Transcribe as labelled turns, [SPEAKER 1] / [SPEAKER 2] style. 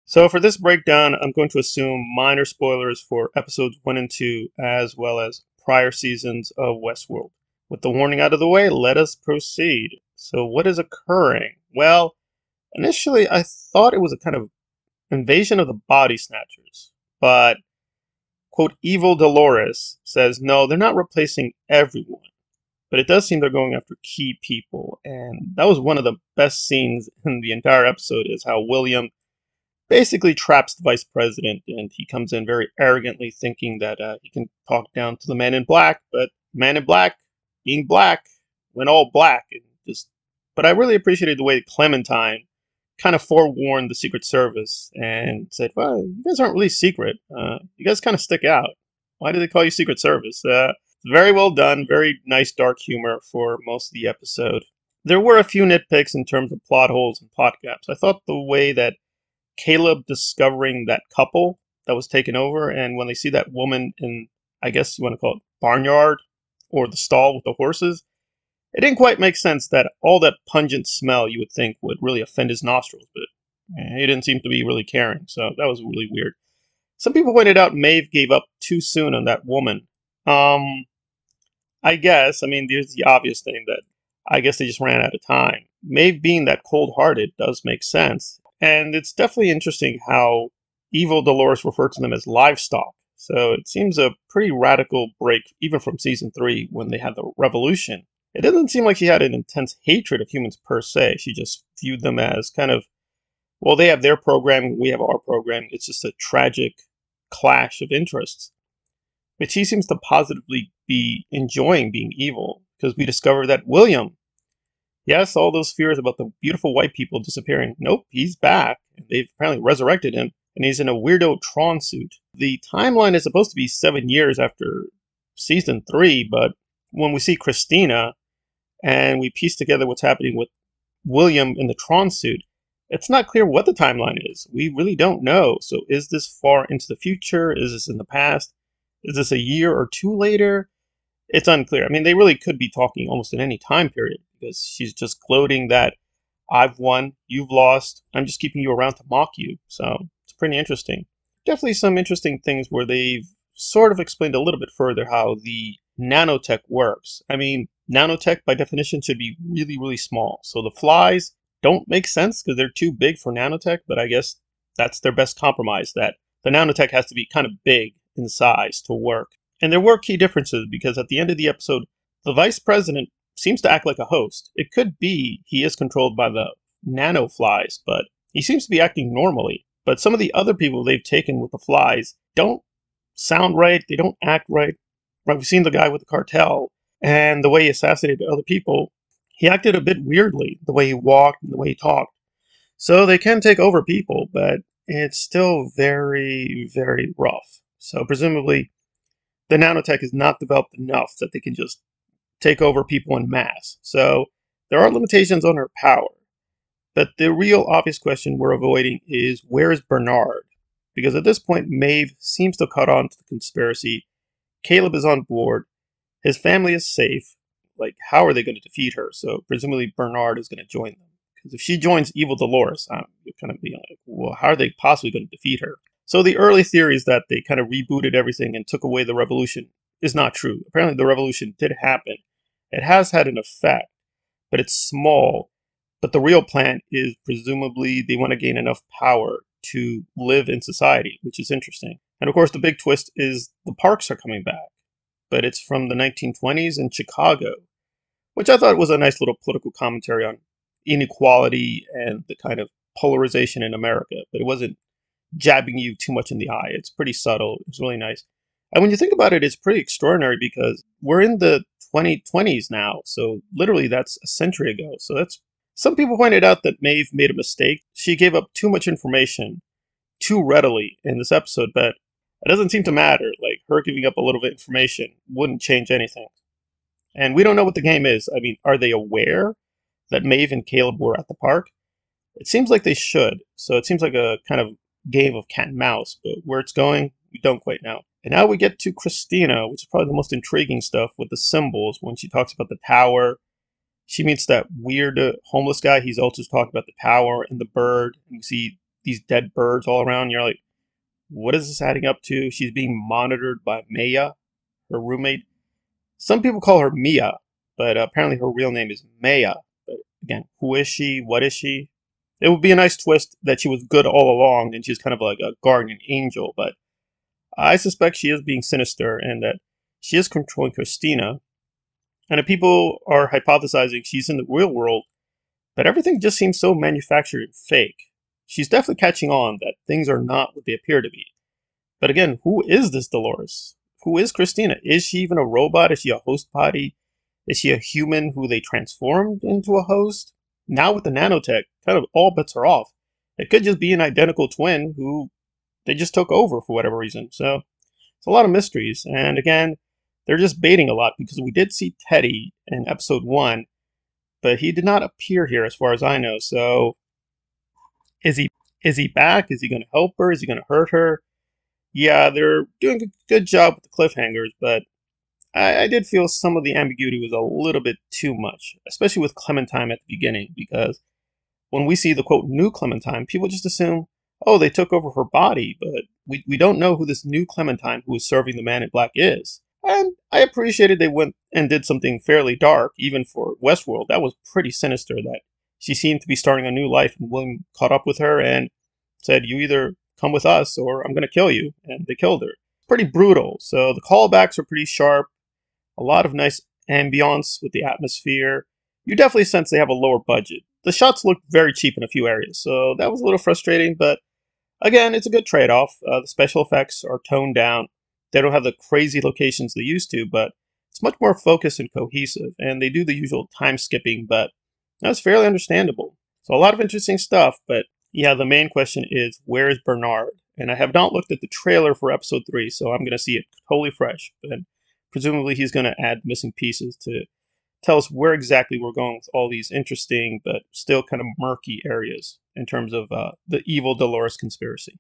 [SPEAKER 1] So for this breakdown, I'm going to assume minor spoilers for episodes 1 and 2, as well as prior seasons of Westworld. With the warning out of the way, let us proceed. So what is occurring? Well, initially I thought it was a kind of invasion of the body snatchers, but quote, evil Dolores says no, they're not replacing everyone. But it does seem they're going after key people, and that was one of the best scenes in the entire episode is how William basically traps the vice president, and he comes in very arrogantly thinking that he can talk down to the man in black, but man in black being black went all black and just. But I really appreciated the way Clementine kind of forewarned the Secret Service and said, well, you guys aren't really secret. You guys kind of stick out. Why do they call you Secret Service? Very well done, very nice dark humor for most of the episode. There were a few nitpicks in terms of plot holes and plot gaps. I thought the way that Caleb discovering that couple that was taken over, and when they see that woman in, I guess you want to call it barnyard or the stall with the horses, it didn't quite make sense that all that pungent smell you would think would really offend his nostrils, but he didn't seem to be really caring, so that was really weird. Some people pointed out Maeve gave up too soon on that woman. I guess, I mean, there's the obvious thing that I guess they just ran out of time. Maeve being that cold-hearted does make sense. And it's definitely interesting how evil Dolores referred to them as livestock. So it seems a pretty radical break, even from season 3 when they had the revolution. It doesn't seem like she had an intense hatred of humans per se. She just viewed them as kind of, well, they have their programming, we have our programming. It's just a tragic clash of interests. But she seems to positively be enjoying being evil because we discover that William, yes, all those fears about the beautiful white people disappearing. Nope, he's back. They've apparently resurrected him, and he's in a weirdo Tron suit. The timeline is supposed to be 7 years after season 3, but when we see Christina and we piece together what's happening with William in the Tron suit, it's not clear what the timeline is. We really don't know. So is this far into the future? Is this in the past? Is this a year or two later? It's unclear. I mean, they really could be talking almost in any time period because she's just gloating that I've won, you've lost, I'm just keeping you around to mock you. So it's pretty interesting. Definitely some interesting things where they've sort of explained a little bit further how the nanotech works. I mean, nanotech by definition should be really, really small. So the flies don't make sense because they're too big for nanotech, but I guess that's their best compromise, that the nanotech has to be kind of big in size to work. And there were key differences because at the end of the episode, the vice president seems to act like a host. It could be he is controlled by the nano flies, but he seems to be acting normally. But some of the other people they've taken with the flies don't sound right. They don't act right. Right, we've seen the guy with the cartel and the way he assassinated other people. He acted a bit weirdly, the way he walked and the way he talked. So they can take over people, but it's still very, very rough. So presumably the nanotech is not developed enough that they can just take over people en masse. So there are limitations on her power. But the real obvious question we're avoiding is, where is Bernard? Because at this point, Maeve seems to have caught on to the conspiracy. Caleb is on board. His family is safe. Like, how are they going to defeat her? So presumably Bernard is going to join them. Because if she joins evil Dolores, you're kind of being like, well, how are they possibly going to defeat her? So the early theories that they kind of rebooted everything and took away the revolution is not true. Apparently the revolution did happen. It has had an effect, but it's small. But the real plan is presumably they want to gain enough power to live in society, which is interesting. And of course the big twist is the parks are coming back, but it's from the 1920s in Chicago, which I thought was a nice little political commentary on inequality and the kind of polarization in America, but it wasn't jabbing you too much in the eye. It's pretty subtle. It's really nice. And when you think about it, it's pretty extraordinary because we're in the 2020s now. So literally that's a century ago. So that's, some people pointed out that Maeve made a mistake. She gave up too much information too readily in this episode, but it doesn't seem to matter. Like, her giving up a little bit of information wouldn't change anything. And we don't know what the game is. I mean, are they aware that Maeve and Caleb were at the park? It seems like they should. So it seems like a kind of game of cat and mouse, but where it's going, we don't quite know. And now we get to Christina, which is probably the most intriguing stuff with the symbols. When she talks about the tower, she meets that weird homeless guy. He's also talking about the tower and the bird. And we see these dead birds all around. You're like, what is this adding up to? She's being monitored by Maya, her roommate. Some people call her Mia, but apparently her real name is Maya. But again, who is she? What is she? It would be a nice twist that she was good all along and she's kind of like a guardian angel, but I suspect she is being sinister and that she is controlling Christina. And if people are hypothesizing she's in the real world, but everything just seems so manufactured and fake. She's definitely catching on that things are not what they appear to be. But again, who is this Dolores? Who is Christina? Is she even a robot? Is she a host body? Is she a human who they transformed into a host? Now with the nanotech, kind of all bets are off. It could just be an identical twin who they just took over for whatever reason. So it's a lot of mysteries. And again, they're just baiting a lot because we did see Teddy in episode 1, but he did not appear here as far as I know. So is he back? Is he going to help her? Is he going to hurt her? Yeah, they're doing a good job with the cliffhangers, but I did feel some of the ambiguity was a little bit too much, especially with Clementine at the beginning, because when we see the quote new Clementine, people just assume, oh, they took over her body, but we don't know who this new Clementine who is serving the man in black is. And I appreciated they went and did something fairly dark, even for Westworld. That was pretty sinister that she seemed to be starting a new life, and William caught up with her and said, you either come with us or I'm going to kill you. And they killed her. Pretty brutal. So the callbacks are pretty sharp. A lot of nice ambiance with the atmosphere. You definitely sense they have a lower budget. The shots look very cheap in a few areas, so that was a little frustrating, but again, it's a good trade-off. The special effects are toned down. They don't have the crazy locations they used to, but it's much more focused and cohesive, and they do the usual time skipping, but that's fairly understandable. So a lot of interesting stuff, but yeah, the main question is, where is Bernard? And I have not looked at the trailer for episode 3, so I'm going to see it totally fresh, but presumably he's going to add missing pieces to tell us where exactly we're going with all these interesting but still kind of murky areas in terms of the evil Dolores conspiracy.